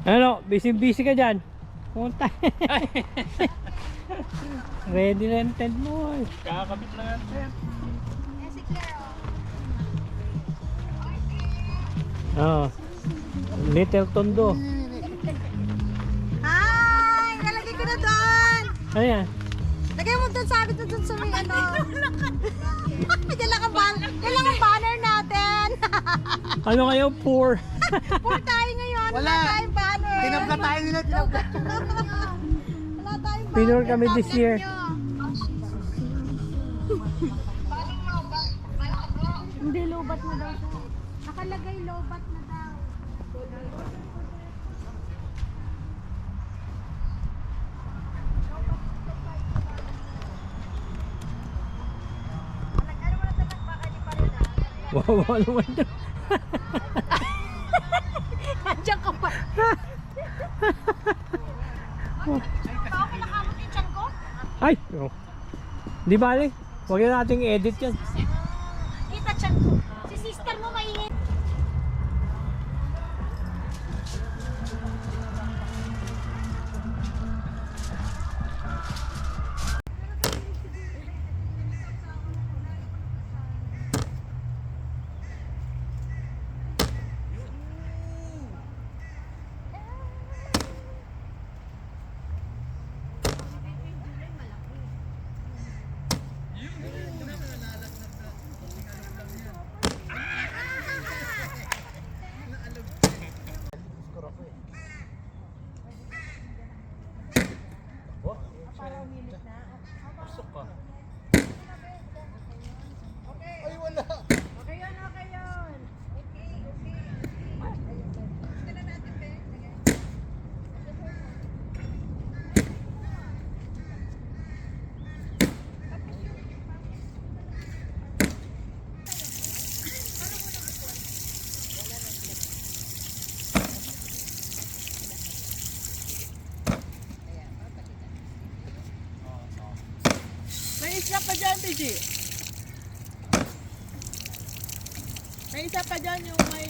Ano, busy ka dyan. Punta. Ready na yung tent mo. Kakabit lang ang tent. Oh. Little Tondo. Hi! Nalagay ko na doon! Ano yan? Lagay mo doon, sabi doon sa may ano. Kailangan banner natin. Ano kayo? Poor. Poor tayo ngayon. Wala. Wala tayong banner. Tinapla tayo nila, tinapla. Wala tayong banner. Pinor kami this year. Hindi, lobat na daw siya. Nakalagay lobat na daw. Ano mo na tatak baka di pa rin Wow, naman doon. Nandiyan ka pa. Baka pinakamot yung tiyan ko? Ay! Oh. Di bale. Huwag na nating edit yan. Kita tiyan ko. Si sister mo maingit. Pasok ka. Okay. Ay, wala. Okay yun, okay yun. Okay, okay. Gusto na natin, be. Sige. May isa pa dyan, TG. May isa pa dyan yung may...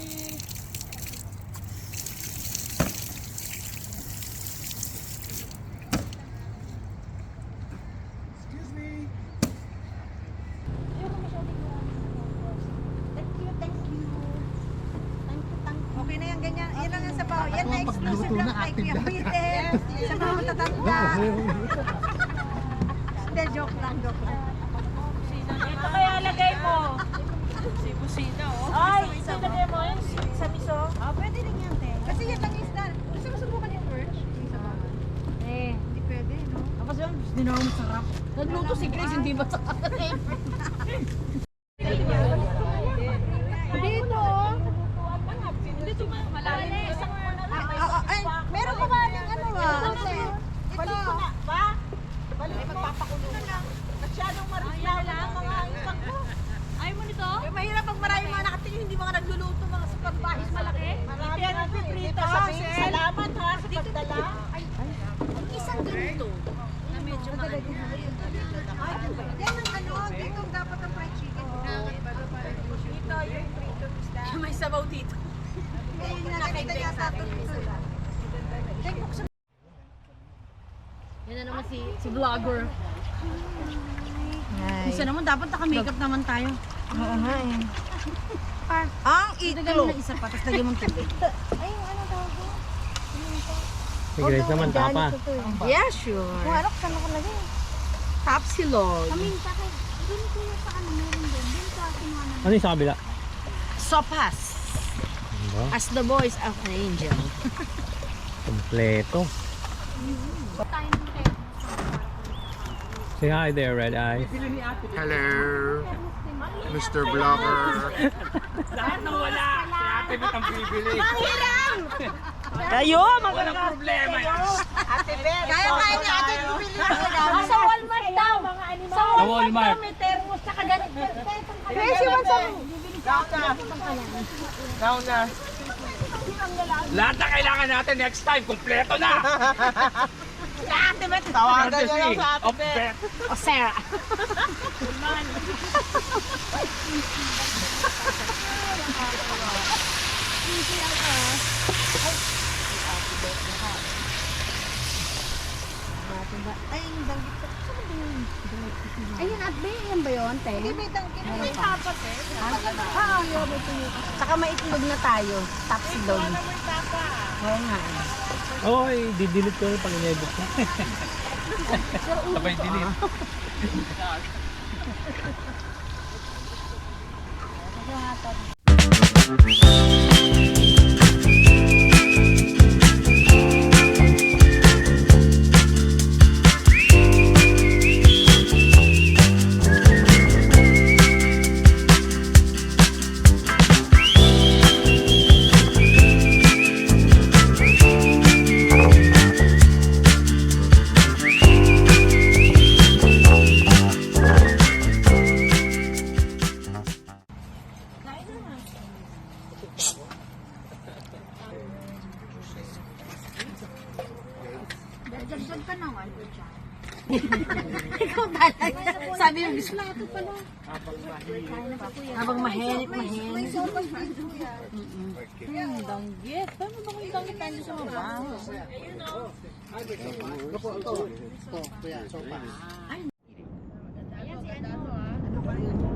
Excuse me. Thank you, thank you. Thank you, thank you. Okay na yan, ganyan. Yan lang ang sabaw. Yan na exclusive Pagluto lang na, kay active Kuya lahat. Peter. Sa mga matatanda. Hindi, joke lang, joke lang. Ito kaya lagay mo. Si Busina, oh. Ay, isa lagay mo yun sa miso. Ah, pwede rin yan, te. Kasi yan lang yung star. Gusto mo subukan yung perch? Yung sabaw. Hindi pwede, no? Tapos yun, hindi na ako masarap. Nagluto si Grace, hindi masarap. Dito. Dito ba? Malalim. Ay, meron pa ba ng ano ah? Balik ko na, ba? Balik mo. Magpapakulo na lang. Masyadong marislaw lang mga isang ko. Ayaw mo nito? Mahirap pag marami mga nakatingin, hindi mga nagluluto mga sa pagbahis malaki. Marami yan ang piprito. Salamat ha sa pagdala. Isang ganito. Na medyo maano. Yan ang ano, dito dapat ang fried chicken. Dito yung prito isda. May sabaw dito. Kaya yung nakita niya sa ito. Yan na naman si vlogger. Isa naman dapat naka-makeup naman tayo. Oo nga eh. Ang itlog. Na isa pa, tapos lagyan mong tubig. Ay, yung ano daw ko? Si Grace naman tapa. Yeah, sure. Kung ano, saan ako lagay? Tapsilog. Kaming sa akin. Doon ko yung sa ano, meron doon. Doon ko kinuha naman. Ano yung sa kabila? Sopas. Diba? As the voice of an angel. Kompleto. Tayo ng tayo. Say hi there, Red Eye. Hello. Mr. Vlogger. Lahat ng wala, si ate mo ang bibili. Kayo, Walang problema yan. Kaya niya atin bumili na Sa Walmart daw. Mga animal. Sa Walmart. May termos, tsaka ganito. Crazy one sa Now na. Lahat na kailangan natin next time, kumpleto na. Tawagan niyo lang sa Of bet. O Sarah. Ay, yung danggit ko. Saan ba yung danggit? Ayun, Abbe, yan ba yun, te? Hindi, may danggit. May tapas eh. Oo, yun, may tuyo. Saka maitlog na tayo. Tapsilog. Oo nga. Oo, i-delete ko pag in-edit ko. Sabay delete. Dagdag ka naman. Ikaw talaga. Sabi yung gusto na ito pala. Habang mahenit. May sopas din kuya. Danggit. Paano ba kung danggit tayo sa mabaho?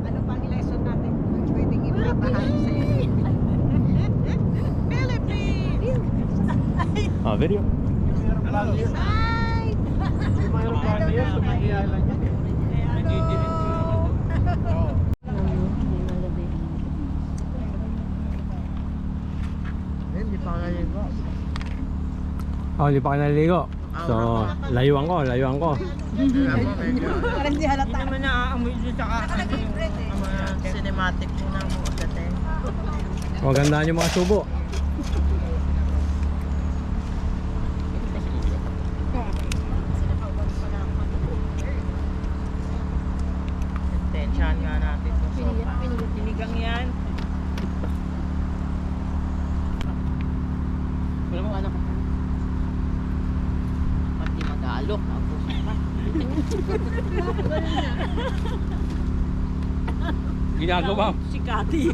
Ano pang lesson natin? Pwedeng ipapahan sa iyo. Philippines! Ah, video. Hi! Oh, hindi pa ka naliligo. So, layuan ko. Parang di halata. Hindi naman naaamoy doon sa cinematic mo na mo dati. Magandaan yung mga subo. Tensyon nga natin sa sopa. Pinigang yan. Wala mo anak ko. Pati mag-aalok. Ginagawa. Si Kati.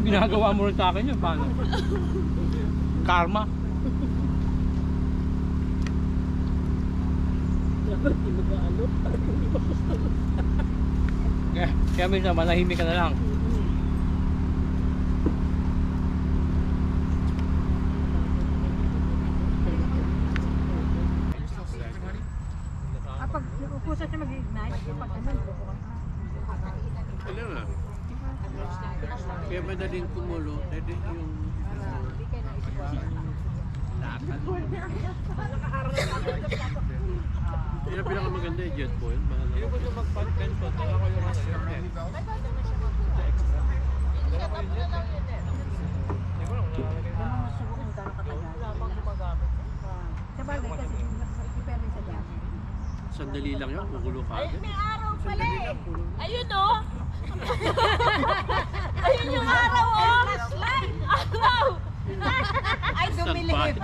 Ginagawa mo rin sa akin yun. Paano? Karma. Kaya minsan manahimik ka na lang. Pag upusan siya mag-ignite, pag ano, Ano nga? Kaya madaling kumulo, dahil yung yun ang pinakamaganda yung jet boil. Hindi ko siya mag-content po. Dala ko yung ano yun. sa bagay kasi, depende sa dami. Sandali lang yun, kukulo ka agad. May araw pala eh. Ayun o. Ayun yung araw o. Araw. Ay, dumilip.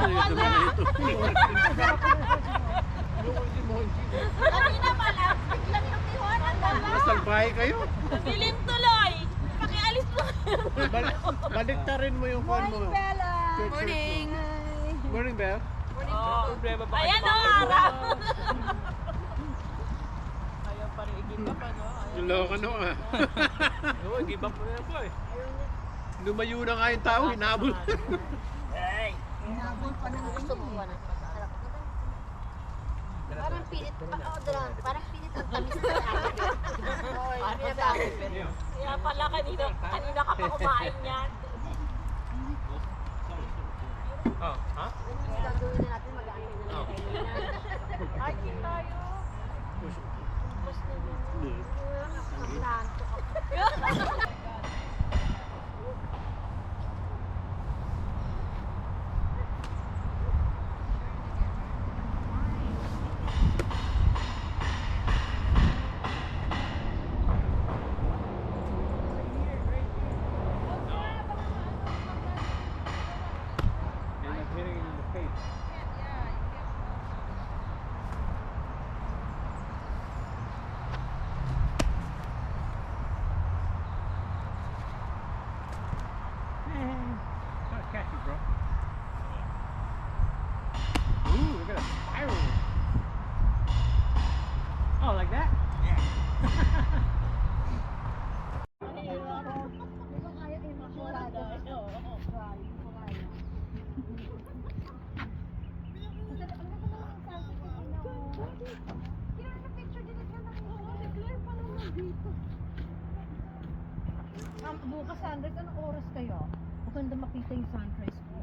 Kanina pala, biglang lumihon ang dalawa. Salbahe kayo. Dilim tuloy. Pakialis mo. Baliktarin mo yung phone mo. Bella! Morning. Morning, Belle. Ayan o, araw. Loko no ah. Oo, give up mo na po eh. Lumayo na nga yung tao, hinabol. Hinabol pa ng gusto mo. Parang pilit. Parang pilit ang tamis sa akin. Kaya pala kanina ka pa kumain yan. Oh, ha? Ang gagawin na natin, mag-aano na lang tayo. Ay, tayo. Tapos na yun. Nanto ako. And I'm hitting it in the face. Bukas sunrise, anong oras kayo? Maganda makita yung sunrise po.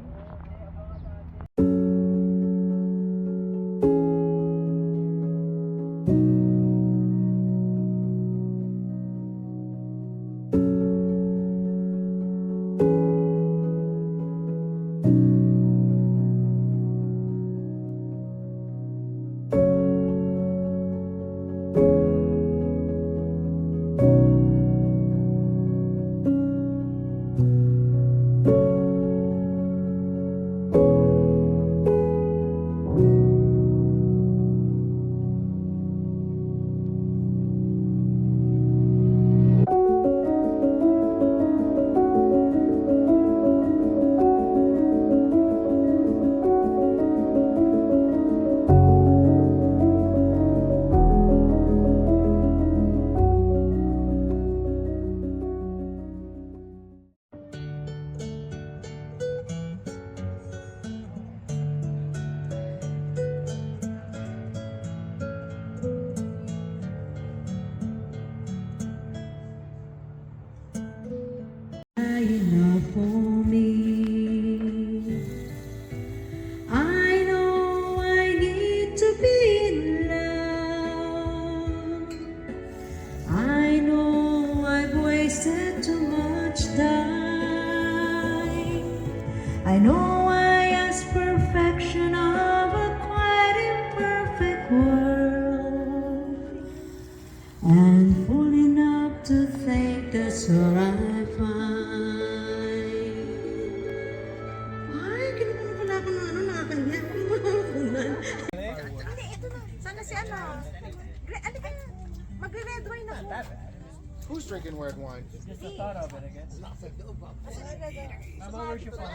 enough for me. I know I need to be in love. I know I've wasted too much time. I know I asked perfection of a quite imperfect world, and full enough to think that's all I find. Ay, kinukuha pala ako ng ano, nakakanya. Hindi, ito na. Sana si ano. Ano kaya? Magre-red wine ako. Who's drinking red wine? Just the thought of it, I guess. Mama, where's your phone?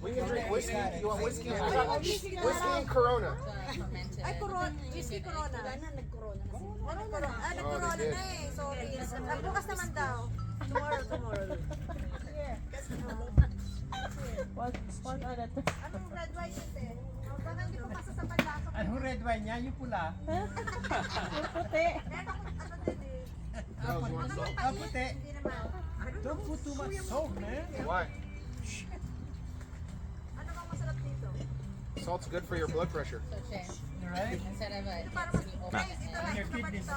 We can drink whiskey. You want whiskey? Whiskey and Corona. Ay, Corona. Whiskey Corona. Nag-Corona na siya. Nag-Corona na eh. Sorry. Bukas naman daw. Tomorrow. Anong red wine yun eh? Baka hindi ko pasa sa panlasa. Anong red wine niya? Yung pula? Puti. Meron akong ano din eh. That was one salt. Ah, puti. Hindi naman. Don't put too much salt, man. Why? Ano bang masarap dito? Salt's good for your blood pressure. You right? Para mas... Guys, ito lang. Your kidneys.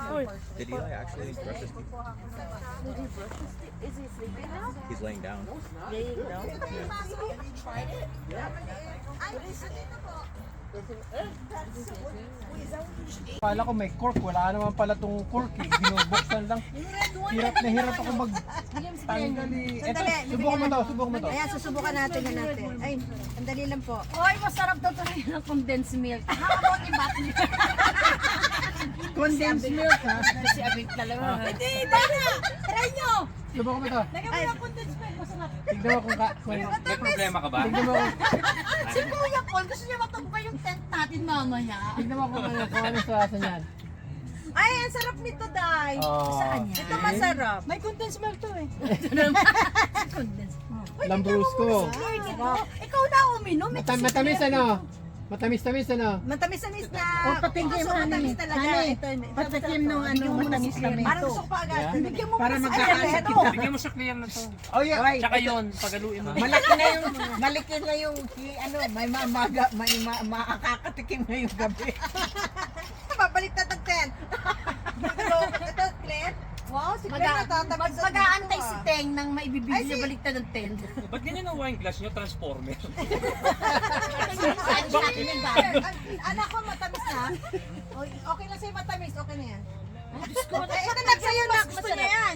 Did Eli actually brush his teeth? Is he sleeping now? He's laying down. Have you tried it? Ay, dito po. Kala ko may cork, wala naman pala tong cork eh. Binubuksan lang. Hirap na hirap ako mag-tanggal eh. Eto, subukan mo to. Ayan, susubukan natin yan natin. Ay, ang dali lang po. Oy, masarap daw talaga ng condensed milk. How about ibat milk? Condensed milk ha? Kasi abig talaga. Hindi, dali! Try nyo! Subukan mo to. Lagyan mo ng condensed milk, masarap. Tignan mo kung May problema ka ba? tignan mo Si Kuya Paul, gusto niya matubukan yung tent natin mamaya. kung ano sa asan yan. Ay, ang sarap nito, Day. Saan yan? Ito masarap. May condensed milk to eh. Condensed milk. Lambrusco. Ikaw na uminom. Matamis ano? Matamis-tamis ano? Matamis-tamis na. O, patingin mo, matamis honey. talaga. Honey, Ito, patikim nung ano, matamis kami. Parang gusto ko pa agad. Yeah? Bigyan mo Para muna sa magkakasakit akin. ka. Bigyan mo sa clear na to. Oh yeah. Tsaka yun, pagaluin mo. Malaki na yung ano, may makakatikim na yung gabi. Babalik na tag-10. Ito, Claire. Wow, si Claire natatabas sa Mag-aantay dito, si ah. Teng nang maibibigay Ay, niya baliktad ng tent. Ba't ganyan ang wine glass nyo? Transformer. Anak ko, matamis na. Okay lang sa'yo matamis. Okay na yan. Diyos ko, Ito lang sa'yo, Nak. gusto niya yan.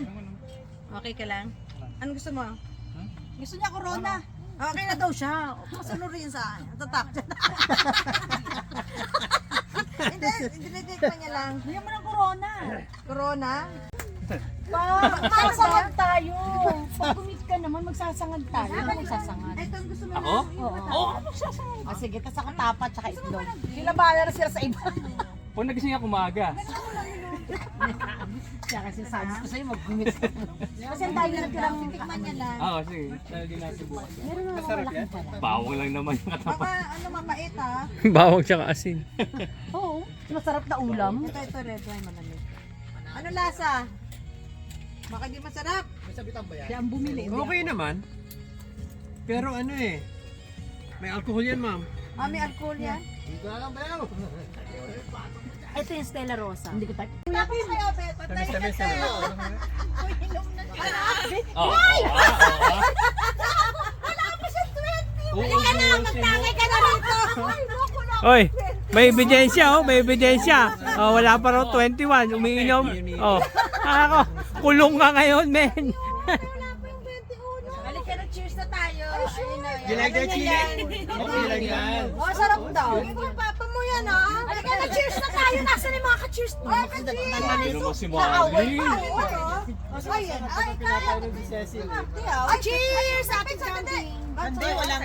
Okay ka lang? Anong gusto mo? Gusto niya corona. Okay na daw siya. Masunod rin sa akin. Tatak. Hindi, pa niya lang. Bigyan mo ng corona. Corona? Magsasangad tayo. Pag kumit ka naman, magsasangad tayo. Ako magsasangad. Ito ang gusto mo Ako? Oo, magsasangad. Ah, sige, tas saka tapat, tsaka itlog. Sila bahala na sila sa iba. Kung nagising ako umaga. Kaya kasi sabi ko sa'yo, mag-gumit ka. Kasi ang dahil nagtirang Tikman niya lang. Ah, sige. Lagi natin buwan. meron na malaking pala. Bawang lang naman yung katapat. Baka ano mapait ha. Bawang tsaka asin. Oo, masarap na ulam. Ito red wine malamig. Ano lasa? Baka di masarap. Siya ang bumili. Okay naman. Pero ano eh, may alcohol yan, ma'am. Ah, may alcohol yan. Ito yung Stella Rosa. Hindi ko type. Tapos kayo, Bet. Patay ka Tamis-tamis kayo. na. Inom na kayo. Oo. Wala pa siya 20. Oo, Halika na, magtangay ka na rito. Ay, loko na. Oy, may ebidensya oh, may ebidensya. Oh, wala pa raw 21, umiinom. Oh. Ako, kulong ka ngayon, men. Wala pa yung 21. Halika na, cheers na tayo. Ayun na. You like that chili? Okay, like that. Oh, sarap daw. Ikaw, papa mo yan, ha? Halika na, cheers na tayo. Nasaan yung mga ka-cheers? Ay, ka-cheers. mo si Marlene. Ayan, ay, kaya. Ay, cheers! Ating candy. Hindi, walang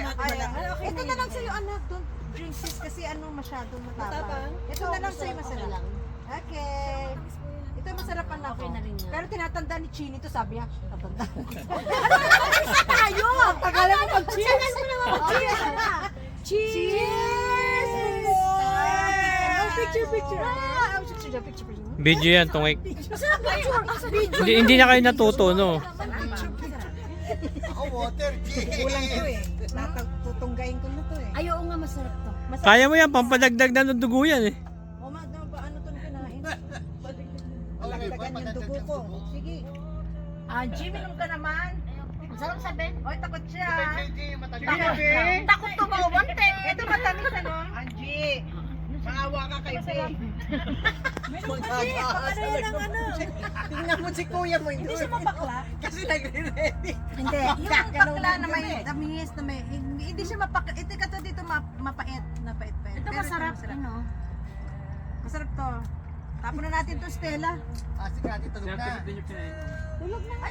Ito na lang sa'yo, anak. Don't drink this kasi ano masyadong matapang. Ito na lang sa'yo masarap. Okay. Ito masarap ang lako. Pero tinatanda ni Chini to, sabi niya. Tatanda. Ano tayo? Tagalan mo mag-cheers. Cheers! Cheers! Picture. Picture. Video yan, tungik. Masarap picture. Hindi na kayo natuto, no? kulang to eh. Tutunggayin ko na to eh. Ay, oo nga, masarap to. Kaya mo yan, pampadagdag na ng dugo yan eh. O, madam, paano to kinain? Dagdagan yung dugo ko. Sige. Angie, minum ka naman. Masarap sabi. Oy, takot siya. Takot to ba, wante? Ito matamis ano? Angie. Maawa ka kay Faye. Tingnan mo si kuya mo. Hindi siya mapakla. Kasi nagre-ready. Hindi, yung bakla na may tamis na may hindi siya mapakla. Ito ka to dito mapait, napait. Ito masarap, ano? Masarap to. Tapon na natin to, Stella. Ay,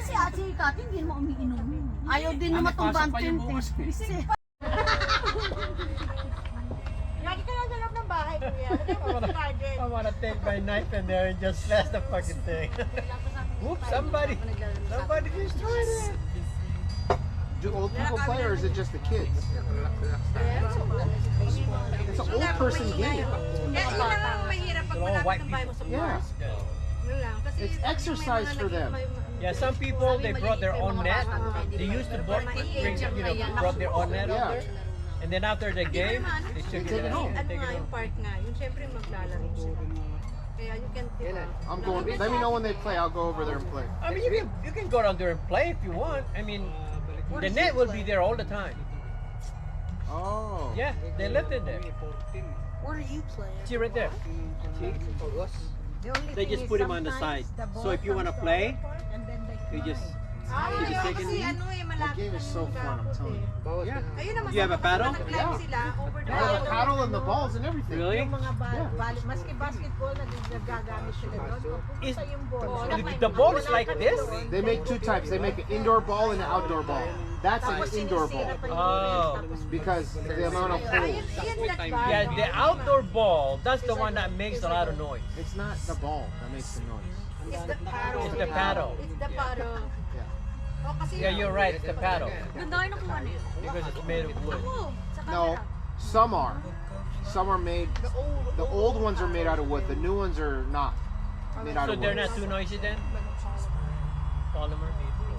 si Ate Kati, hindi mo umiinom. Ayaw din na matumba ang tinte. Lagi ka lang sa loob ng bahay, kuya. I wanna take my knife in there and just slash the fucking thing. Whoops, somebody destroyed it. Do old people play or is it just the kids? It's an old person game. Kaya yun lang ang mahirap pag malapit ang bahay mo sa Yeah. Yun lang. Kasi It's exercise for them. Yeah, some people they brought their own net. They used to brought their own net Yeah. over there. And then after the game, they took it home. Ano nga yung park nga, yung syempre maglalaro sila. Kaya you can I'm going. Let me know when they play. I'll go over there and play. I mean, you can go down there and play if you want. I mean, the net will be there all the time. Oh. Yeah, they left it there. Where are you playing? See right there. They just put him on the side. So if you want to play, you just take it Kasi easy. ano eh, That malapit game is so fun. I'm telling you. Yeah. Ayun naman, You have a paddle? nag-climb sila over I have a paddle and the balls and everything. Really? Maski basketball na nagagamit sila doon. Is the ball is like this? They make two types. They make an indoor ball and an outdoor ball. That's an indoor ball Oh. because the amount of holes. Yeah, the outdoor ball, that's the one that makes a lot of noise. It's not the ball that makes the noise. It's the paddle. It's the paddle. It's the paddle. Oh, kasi Yeah, you're right, it's the paddle. Ganda kayo nakuha niyo. Because it's made of wood. No, some are. Some are made. The old ones are made out of wood. The new ones are not made out So of they're wood. not too noisy then? Polymer?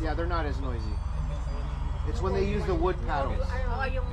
Yeah, they're not as noisy. It's when they use the wood paddles. Oo, yung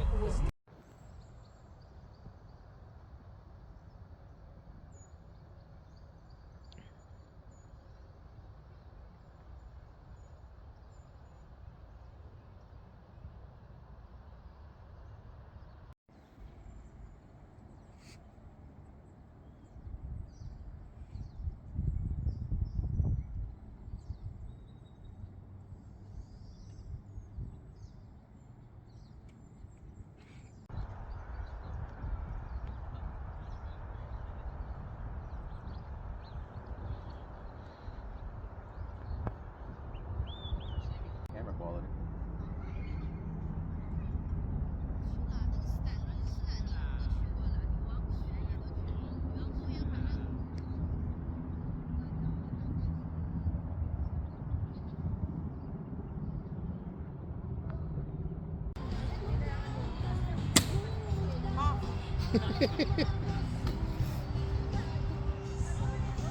Camera quality.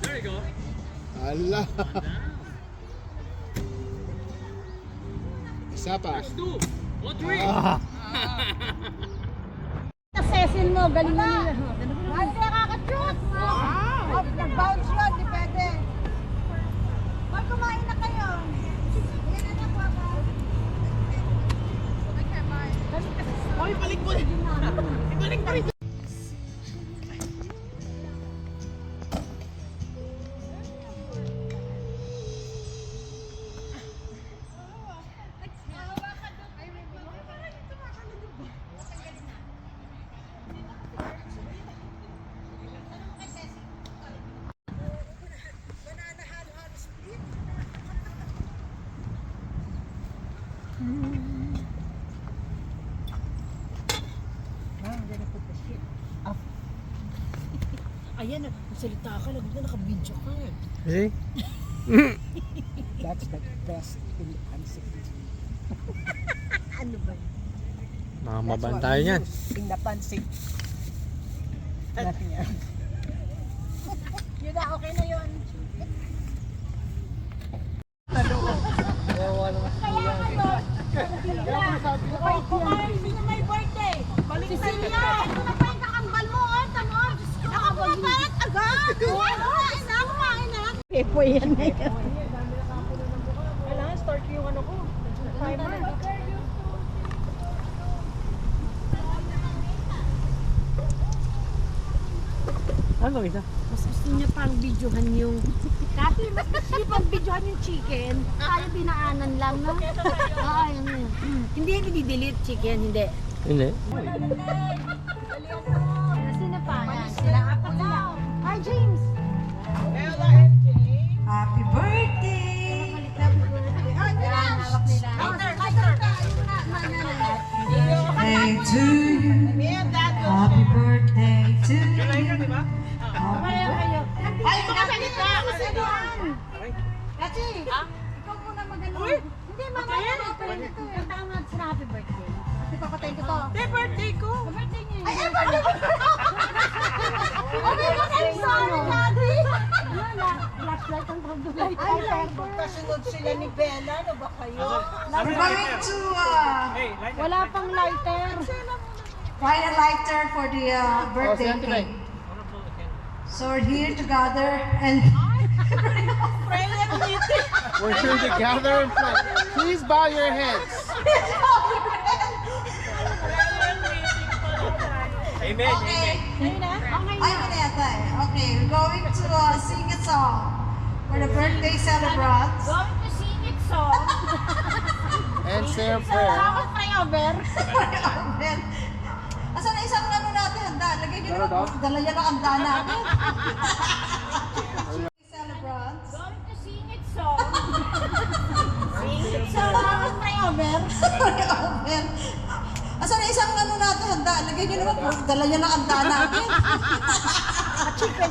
There you go. Allah. Sapa. Sesin mo, galing mo nila. Ay, nakaka-shoot! Wow! Nag-bounce yun, di pwede. Hoy, kumain na kayo. Yan na po ako. Hoy, balik mo rin. Ibalik mo rin. Ayan, salita ka, naka-video ka. See? That's the best in the pancit. Ano ba? Mamaban tayo niyan. In the pancit. Nothing else. Yun na, okay na yun. Sino may birthday? Balik sa niya! Ito na pa yung kakambal mo, oh! Tamo! Nakapapalat agad! Kumain na! Kumain na! Pepo yan na yun. Kailangan start yung ano ko. Timer. Ano isa? Mas gusto niya pang videohan yung... Dati mas gusto niya pang videohan yung chicken. Tayo dinaanan lang, no? Oo, yun. Hindi yan i-delete chicken, hindi. Hindi. Sino pa? Sila, apat sila. Hi, James! Happy birthday! Hey to you. Happy birthday to you. Ay, ito ka sa gitna! Kasi, ikaw muna magano. Hindi, mamaya na ito. Kanta ka nga sa happy birthday. Kasi papatayin ko to. Happy birthday ko! Birthday niya. Ay, birthday ko! Oh my God, I'm sorry, Daddy! Wala, flashlight ang pagdulay. Ay, kasunod sila ni Bella. Ano ba kayo? We're going to Wala pang lighter. find a lighter for the birthday cake. So we're here together and We're here to gather and pray. Please bow your heads. Amen. okay. Okay, we're going to sing a song for the birthday celebrants. Going to sing it song. And say a prayer. Bakit prayover? Asan na isang ano natin handa? Lagay nyo Meron daw? naman. Dala yan ang handa natin. Celebrants. Going to sing it song. Sing it song. Bakit prayover? Asan na isang ano natin handa? Lagay nyo naman. Dala yan ang handa natin.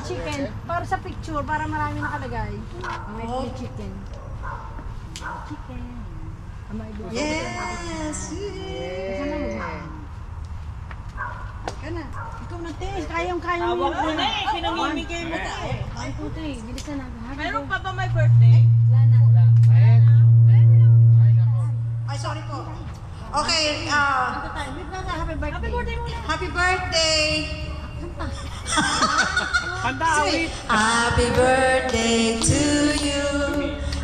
Chicken. Para sa picture, para marami nakalagay. May chicken. Chicken. Yes! Ka na. Ikaw na, te. Kayang-kaya mo. Tawag mo na eh. Pinamimigay mo na eh. Ay, puti. Bilisan na. Meron pa ba may birthday? Wala na. Ay, sorry po. Okay, Happy birthday muna. happy birthday! Kanta, awit. Happy birthday to you.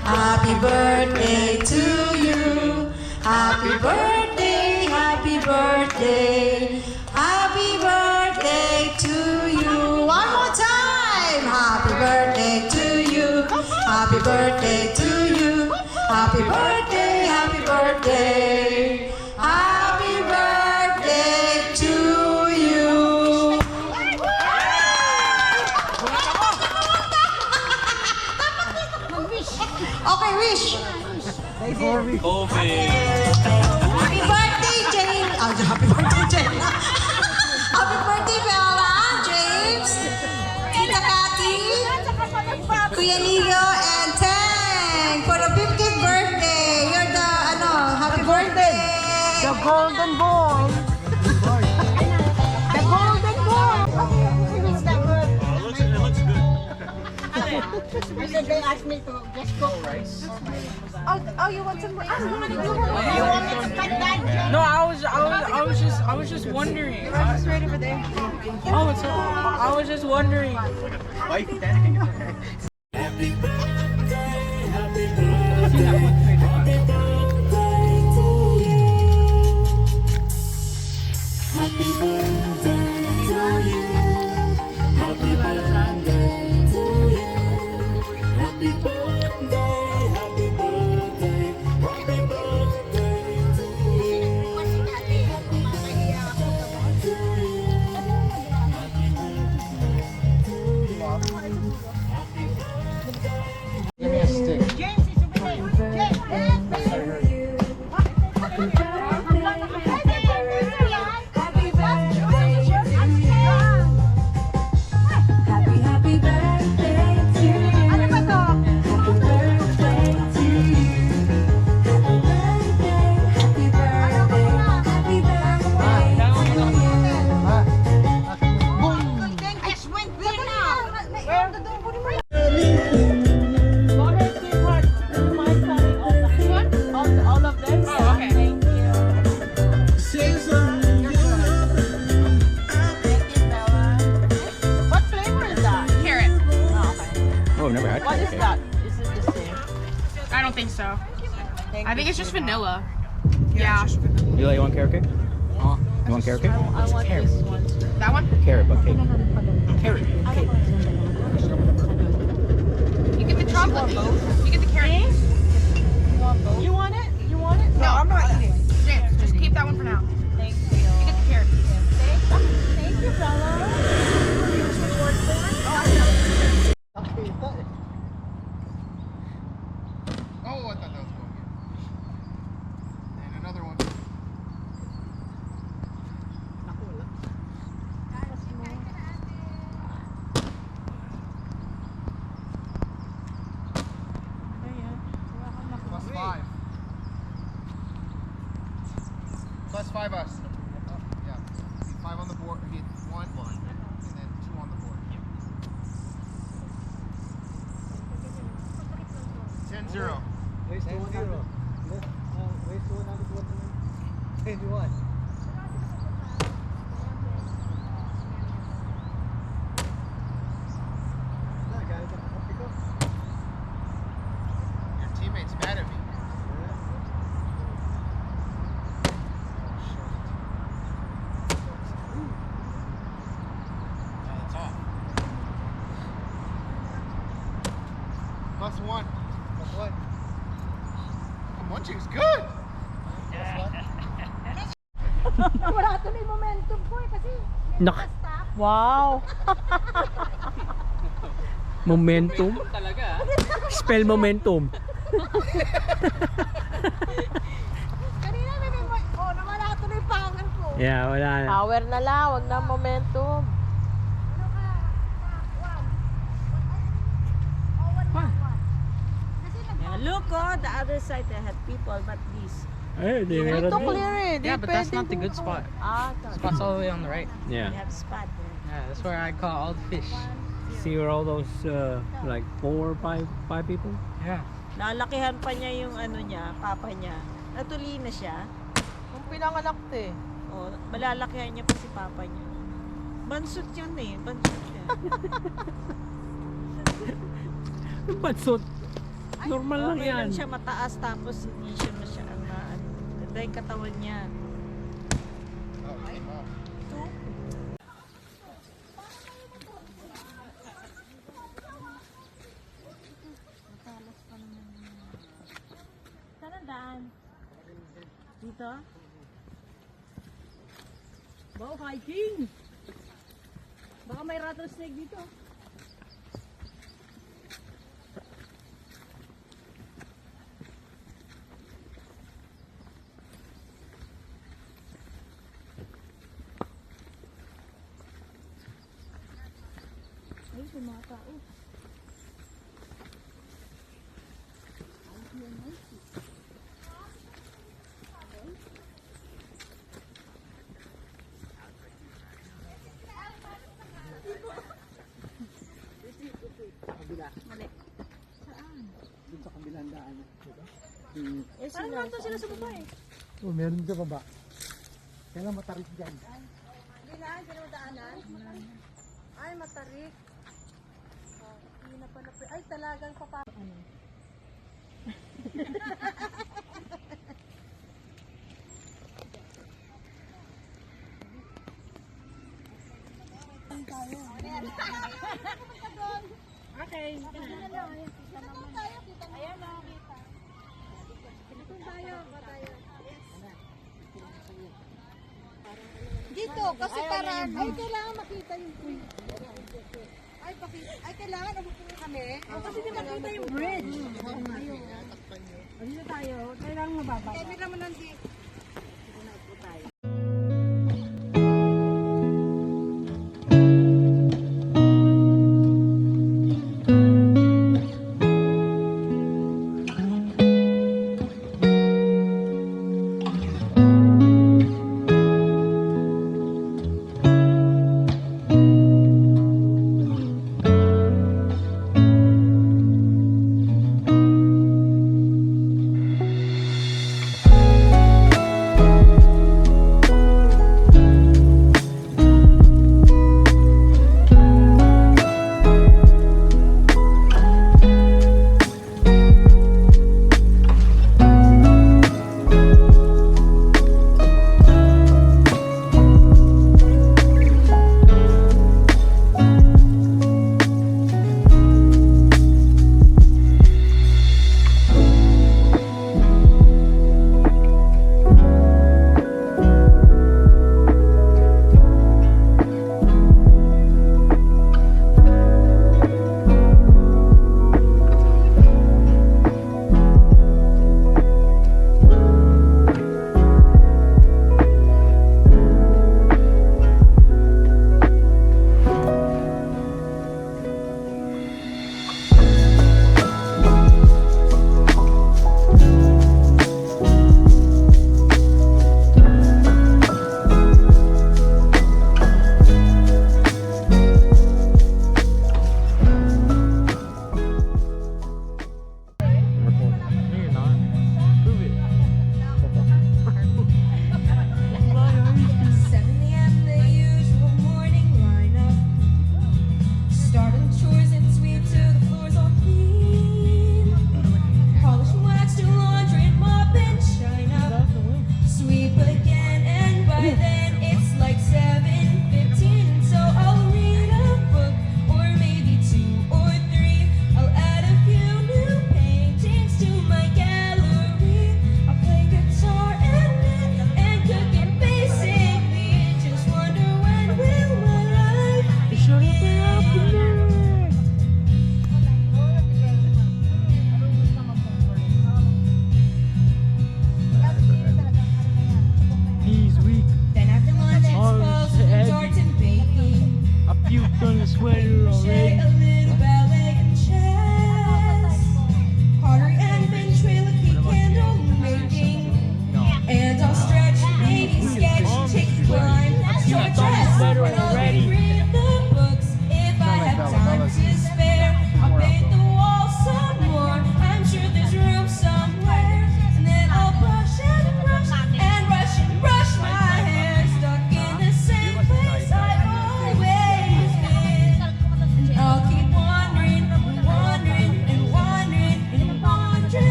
Happy birthday to you. Happy birthday, happy birthday. Happy birthday to you. One more time. Happy birthday to you. Happy birthday to you. Happy birthday, happy birthday. Happy birthday to you. Okay, wish. COVID. Happy birthday, James. Happy birthday, James. Happy birthday, Bella, James, Tita Cathy, Kuya Nigo, and Tang for the 50th birthday. You're the, happy birthday. The golden ball. The golden ball. It looks good. I said they asked me to just cook rice. Oh, you want some more? You want me to cut that, Jen? No, I was just wondering. It's right over there. Oh, it's I was just wondering. Give me a stick. James is over there. James, Happy, happy birthday to you. Ano ba to? Happy birthday to you. Happy birthday, happy birthday, happy birthday to you. I went there now. Water, sweetheart. Do you mind signing all of this? Oh, okay. Thank you. What flavor is that? Carrot. Oh, okay. Oh, never had What is that? Is it the same? I don't think so. I think it's just vanilla. Yeah. You like one carrot cake? You want carrot cake? I want this one. That one? Carrot, but cake. You get the chocolate. You get the carrot. You want it? You want it? No, I'm not eating. James, just keep that one for now. Thank you. You get the carrot piece. Thank you, fella. Oh, I thought that was going in. And another one. Plus 5. Plus 5 us. Yeah. 5 on the board. Hit 1, and then 2 on the board. 10-0. Waste 1-0. Waste 21. Your teammate's mad at me. That's off. Plus 1. Munching's good. Wala tuloy momentum ko eh kasi Nak. Wow. Momentum. Talaga. Spell momentum. kanina may nawala tuloy power ko. Yeah, wala na. Power na lang, wag na momentum. Look, the other side they had people, but this. Eh, di meron Ito din. clear eh. Di Yeah, but that's pwedeng not the good bumaba. spot. Ah, Spot's all the way on the right. Yeah. They have spot there. Yeah, that's where I caught all the fish. See where all those like 4 or 5 people? Yeah. Nalakihan pa niya yung ano niya, papa niya. Natuli na siya. Kung pinanganak to eh. O, malalakihan niya pa si papa niya. Bansot yan eh. Bansot yan. Bansot. Normal lang Okay yan. lang siya mataas tapos hindi siya masyadong na ano. Ganda yung katawan niya. Saan ang daan? Dito? Wow, hiking! Baka may rattlesnake dito. Ay, may mga tao. Mali. Parang nandun sila sa baba eh. Oh, meron ka baba. Kailan matarik dyan. Hindi na, hindi na madaanan. Ay, matarik. Oh, hindi na pala. Ay, talagang papa. Okay. Dito, kasi para ay kailangan makita yung queen. Ay, kailangan umupo kami. Kasi di makita yung bridge. Dito tayo. Kailangan mababa. Camera mo nandito.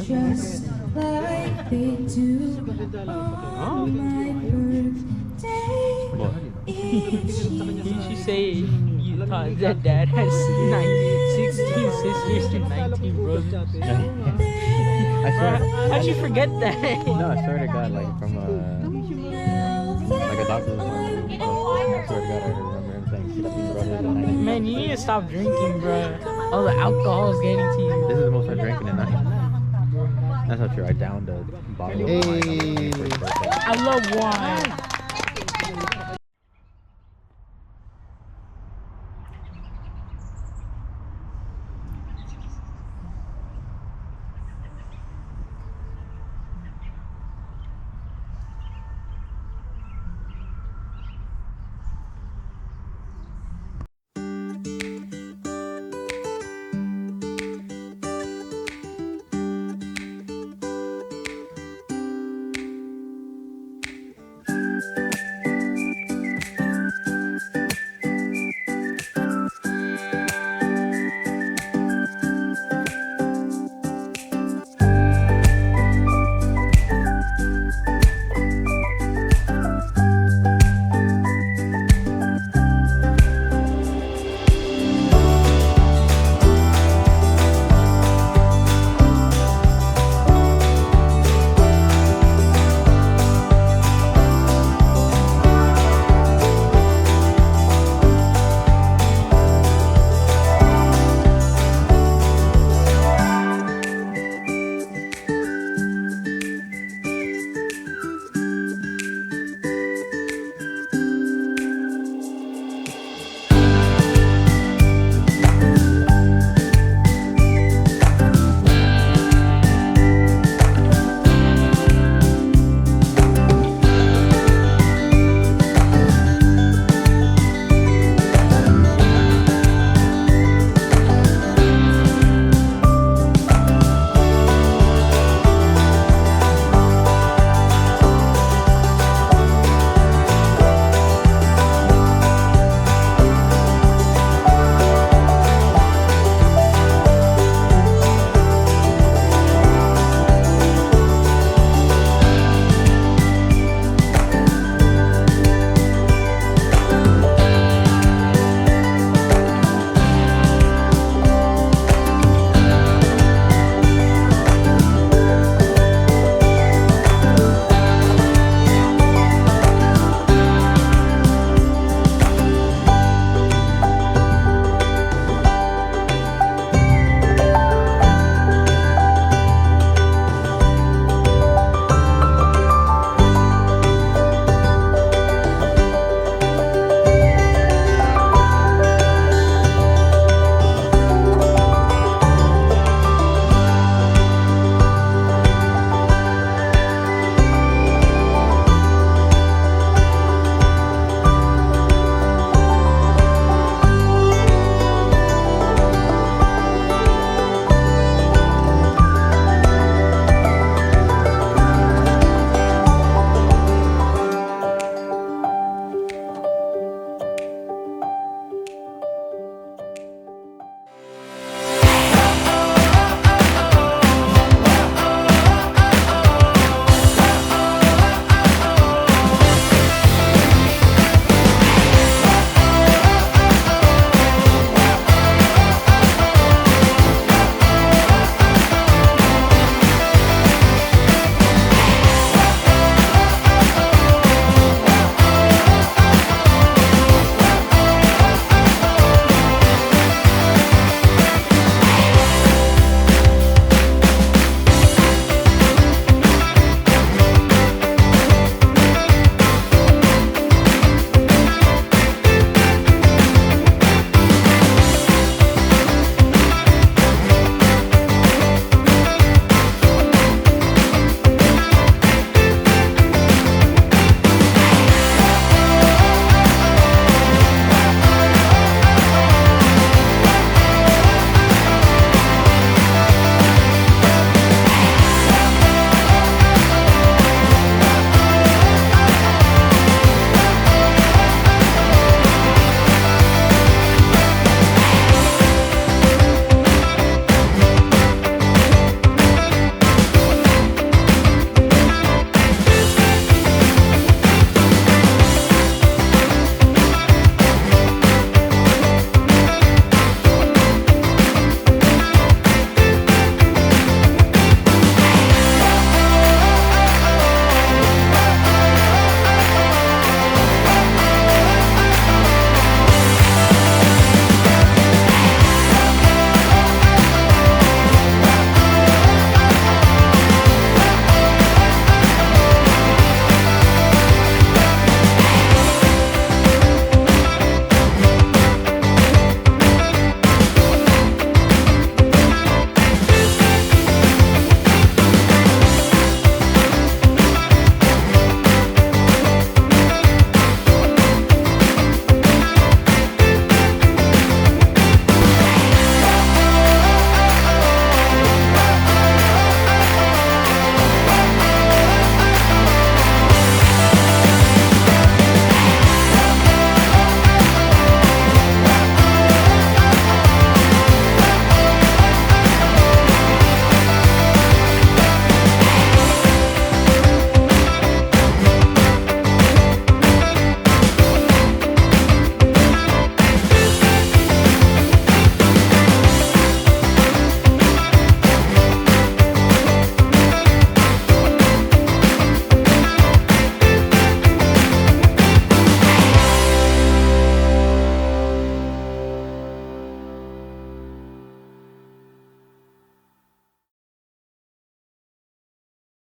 Just like they do on my birthday. She say you thought that dad has 16 sisters and 19 brothers. I swear. How'd you forget that? No, I swear to God, like from like a doctor's appointment. I swear to God, I remember him saying 16 brothers and 19 sisters. Man, you need to stop drinking, bro. All the alcohol is getting to you. This is the most I drank in a night. That's not true. I downed a bottle of wine on my 21st birthday. I love wine.